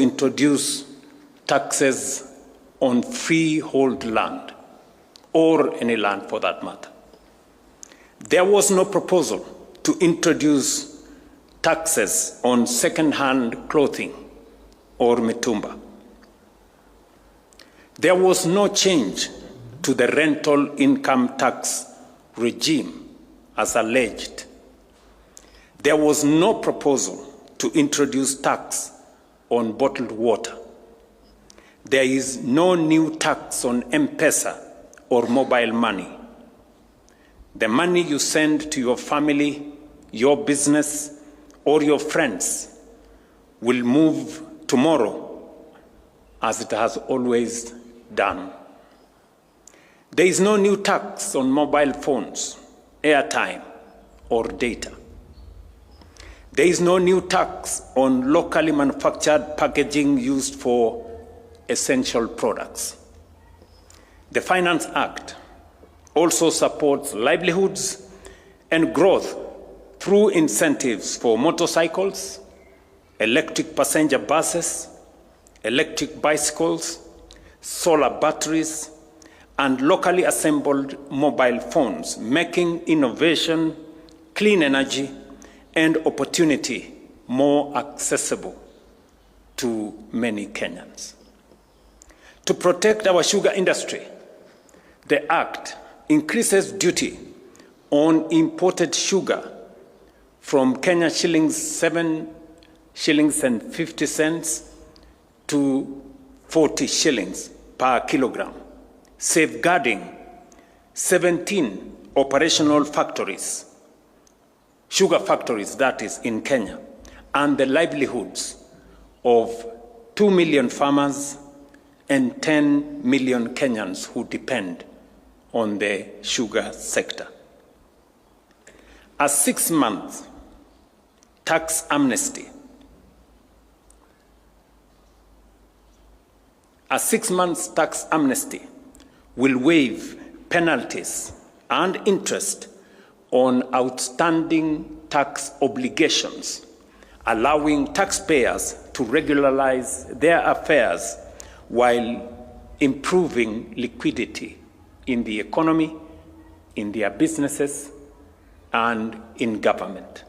introduce taxes on freehold land, or any land for that matter. There was no proposal to introduce taxes on second-hand clothing or mitumba. There was no change to the rental income tax regime as alleged. There was no proposal to introduce tax on bottled water. There is no new tax on M-Pesa or mobile money. The money you send to your family, your business, or your friends will move tomorrow as it has always done. There is no new tax on mobile phones, airtime, or data. There is no new tax on locally manufactured packaging used for essential products. The Finance Act also supports livelihoods and growth through incentives for motorcycles, electric passenger buses, electric bicycles, solar batteries, and locally assembled mobile phones, making innovation, clean energy, and opportunity more accessible to many Kenyans. To protect our sugar industry, the Act increases duty on imported sugar from Kenya shillings 7 shillings and 50 cents to 40 shillings per kilogram, safeguarding 17 operational factories, sugar factories that is in Kenya, and the livelihoods of 2 million farmers and 10 million Kenyans who depend on the sugar sector. A 6-month tax amnesty. A 6-month tax amnesty will waive penalties and interest on outstanding tax obligations, allowing taxpayers to regularize their affairs while improving liquidity in the economy, in their businesses, and in government.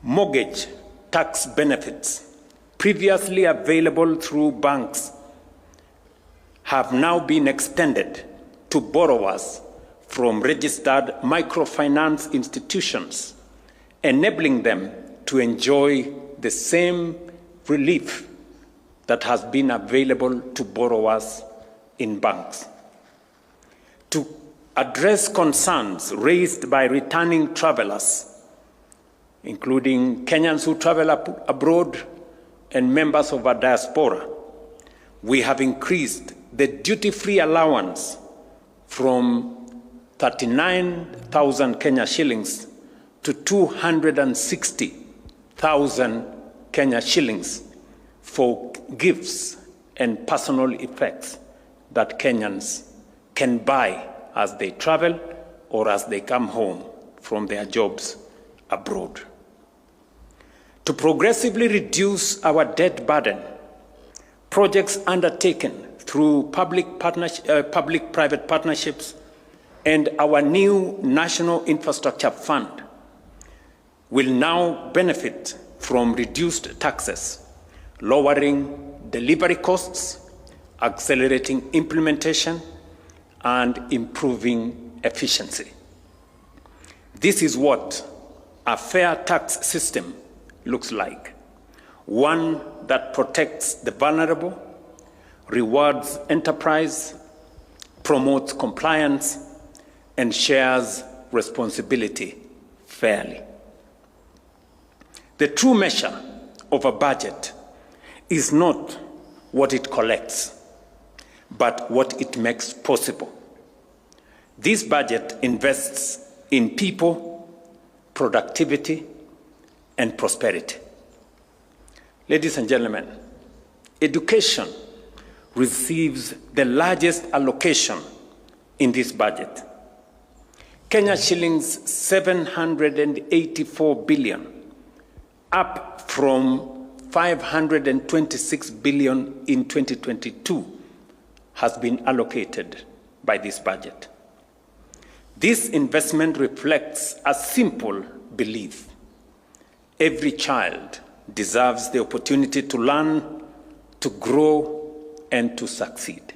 Mortgage tax benefits previously available through banks have now been extended to borrowers from registered microfinance institutions, enabling them to enjoy the same relief that has been available to borrowers in banks. To address concerns raised by returning travelers, including Kenyans who travel abroad and members of our diaspora, we have increased the duty-free allowance from 39,000 Kenya shillings to 260,000 Kenya shillings for gifts and personal effects that Kenyans can buy as they travel or as they come home from their jobs abroad. To progressively reduce our debt burden, projects undertaken through public-private partnerships and our new National Infrastructure Fund will now benefit from reduced taxes, lowering delivery costs, accelerating implementation, and improving efficiency. This is what a fair tax system looks like. One that protects the vulnerable, rewards enterprise, promotes compliance, and shares responsibility fairly. The true measure of a budget is not what it collects, but what it makes possible. This budget invests in people, productivity, and prosperity. Ladies and gentlemen, education receives the largest allocation in this budget. Kenya shillings 784 billion, up from 526 billion in 2022 has been allocated by this budget. This investment reflects a simple belief: every child deserves the opportunity to learn, to grow, and to succeed.